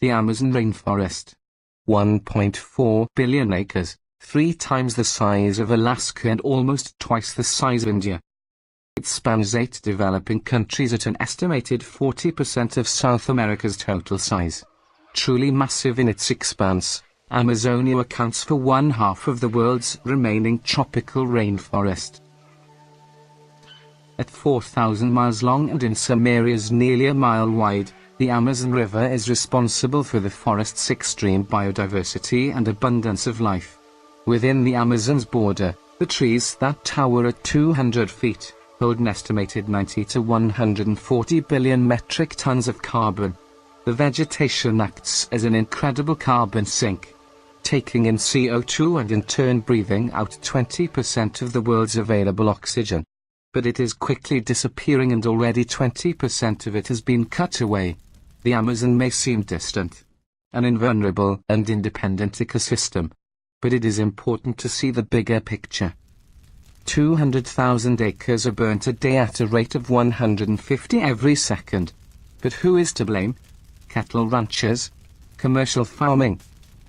The Amazon rainforest. 1.4 billion acres, 3 times the size of Alaska and almost twice the size of India. It spans 8 developing countries at an estimated 40% of South America's total size. Truly massive in its expanse, Amazonia accounts for 1/2 of the world's remaining tropical rainforest. At 4,000 miles long and in some areas nearly a mile wide, the Amazon River is responsible for the forest's extreme biodiversity and abundance of life. Within the Amazon's border, the trees that tower at 200 feet hold an estimated 90 to 140 billion metric tons of carbon. The vegetation acts as an incredible carbon sink, taking in CO2 and in turn breathing out 20% of the world's available oxygen. But it is quickly disappearing and already 20% of it has been cut away. The Amazon may seem distant, an invulnerable and independent ecosystem, but it is important to see the bigger picture. 200,000 acres are burnt a day at a rate of 150 every second. But who is to blame? Cattle ranchers? Commercial farming?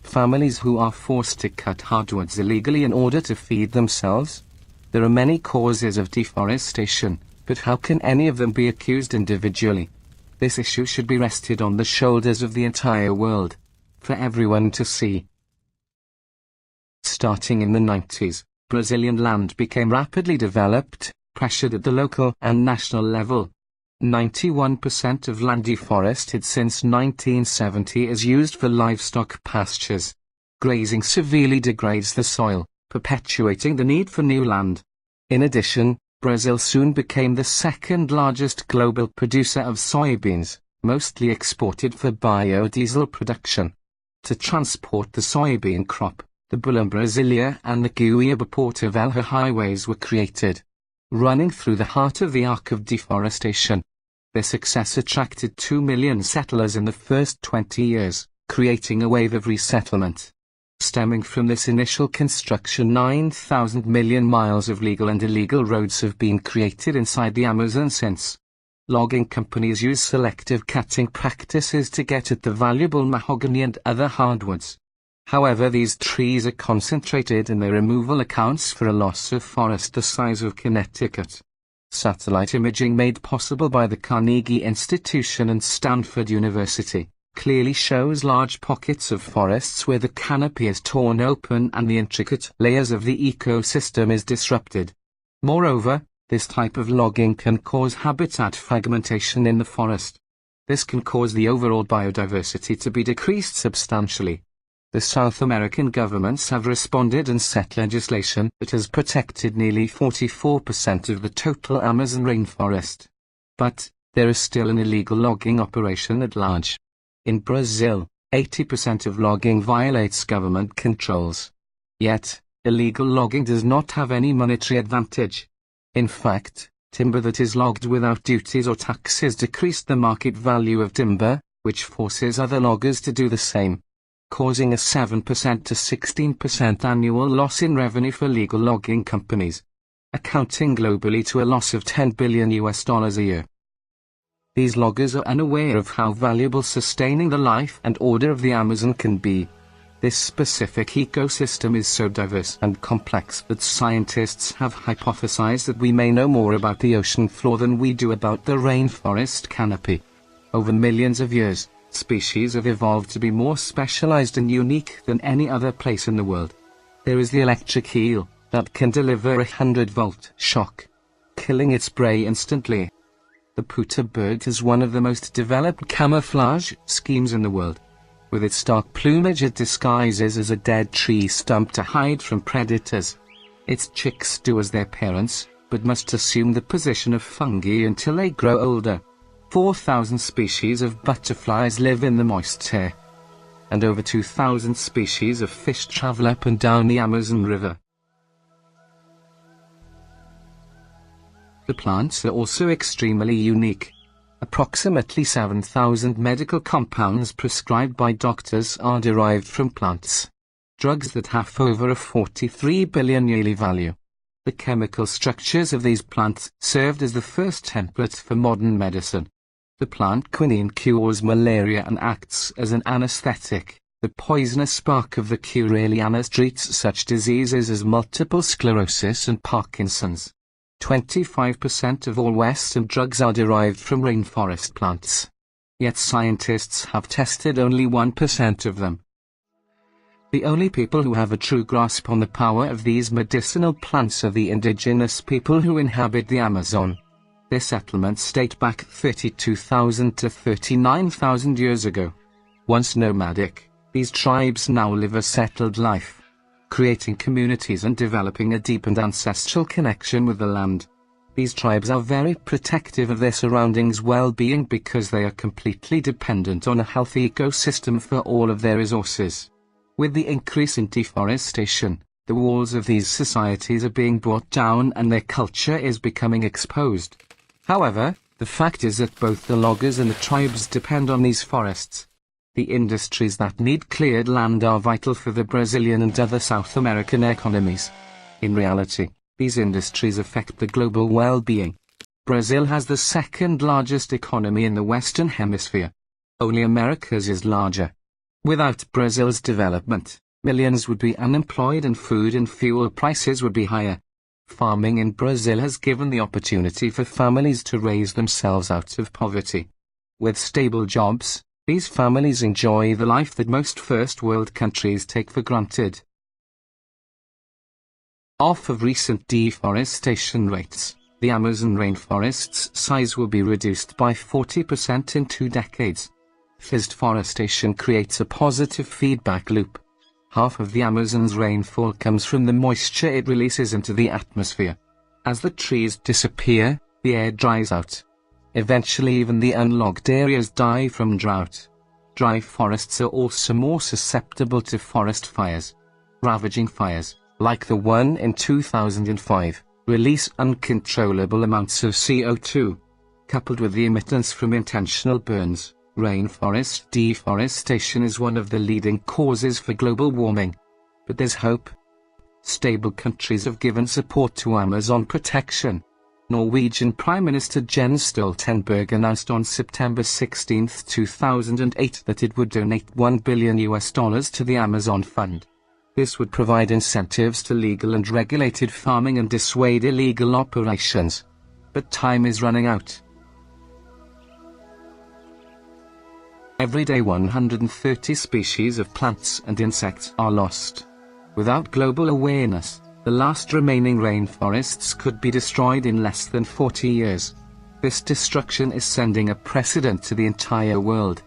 Families who are forced to cut hardwoods illegally in order to feed themselves? There are many causes of deforestation, but how can any of them be accused individually? This issue should be rested on the shoulders of the entire world, for everyone to see. Starting in the 90s, Brazilian land became rapidly developed, pressured at the local and national level. 91% of land deforested since 1970 is used for livestock pastures. Grazing severely degrades the soil, perpetuating the need for new land. In addition, Brazil soon became the second largest global producer of soybeans, mostly exported for biodiesel production. To transport the soybean crop, the Brasilia and the Guiaba-Porto-Velho highways were created, running through the heart of the arc of deforestation. Their success attracted 2 million settlers in the first 20 years, creating a wave of resettlement. Stemming from this initial construction, 9,000 million miles of legal and illegal roads have been created inside the Amazon since. Logging companies use selective cutting practices to get at the valuable mahogany and other hardwoods. However, these trees are concentrated and their removal accounts for a loss of forest the size of Connecticut. Satellite imaging made possible by the Carnegie Institution and Stanford University clearly shows large pockets of forests where the canopy is torn open and the intricate layers of the ecosystem is disrupted. Moreover, this type of logging can cause habitat fragmentation in the forest. This can cause the overall biodiversity to be decreased substantially. The South American governments have responded and set legislation that has protected nearly 44% of the total Amazon rainforest. But there is still an illegal logging operation at large. In Brazil, 80% of logging violates government controls. Yet, illegal logging does not have any monetary advantage. In fact, timber that is logged without duties or taxes decreases the market value of timber, which forces other loggers to do the same, causing a 7% to 16% annual loss in revenue for legal logging companies, accounting globally to a loss of $10 billion a year. These loggers are unaware of how valuable sustaining the life and order of the Amazon can be. This specific ecosystem is so diverse and complex that scientists have hypothesized that we may know more about the ocean floor than we do about the rainforest canopy. Over millions of years, species have evolved to be more specialized and unique than any other place in the world. There is the electric eel, that can deliver a 100-volt shock, killing its prey instantly. The puta bird is one of the most developed camouflage schemes in the world. With its dark plumage, it disguises as a dead tree stump to hide from predators. Its chicks do as their parents, but must assume the position of fungi until they grow older. 4,000 species of butterflies live in the moist air, and over 2,000 species of fish travel up and down the Amazon River. The plants are also extremely unique. Approximately 7,000 medical compounds prescribed by doctors are derived from plants. Drugs that have over a 43 billion yearly value. The chemical structures of these plants served as the first template for modern medicine. The plant quinine cures malaria and acts as an anesthetic. The poisonous bark of the Curelianus treats such diseases as multiple sclerosis and Parkinson's. 25% of all Western drugs are derived from rainforest plants. Yet scientists have tested only 1% of them. The only people who have a true grasp on the power of these medicinal plants are the indigenous people who inhabit the Amazon. Their settlements date back 32,000 to 39,000 years ago. Once nomadic, these tribes now live a settled life, creating communities and developing a deep and ancestral connection with the land. These tribes are very protective of their surroundings' well-being because they are completely dependent on a healthy ecosystem for all of their resources. With the increase in deforestation, the walls of these societies are being brought down and their culture is becoming exposed. However, the fact is that both the loggers and the tribes depend on these forests. The industries that need cleared land are vital for the Brazilian and other South American economies. In reality, these industries affect the global well-being. Brazil has the second largest economy in the Western Hemisphere. Only America's is larger. Without Brazil's development, millions would be unemployed and food and fuel prices would be higher. Farming in Brazil has given the opportunity for families to raise themselves out of poverty. With stable jobs, these families enjoy the life that most first world countries take for granted. Off of recent deforestation rates, the Amazon rainforest's size will be reduced by 40% in 2 decades. Deforestation creates a positive feedback loop. Half of the Amazon's rainfall comes from the moisture it releases into the atmosphere. As the trees disappear, the air dries out. Eventually even the unlogged areas die from drought. Dry forests are also more susceptible to forest fires. Ravaging fires, like the one in 2005, release uncontrollable amounts of CO2. Coupled with the emittance from intentional burns, rainforest deforestation is one of the leading causes for global warming. But there's hope. Stable countries have given support to Amazon protection. Norwegian Prime Minister Jens Stoltenberg announced on September 16, 2008 that it would donate $1 billion to the Amazon Fund. This would provide incentives to legal and regulated farming and dissuade illegal operations. But time is running out. Every day 130 species of plants and insects are lost. Without global awareness, the last remaining rainforests could be destroyed in less than 40 years. This destruction is sending a precedent to the entire world.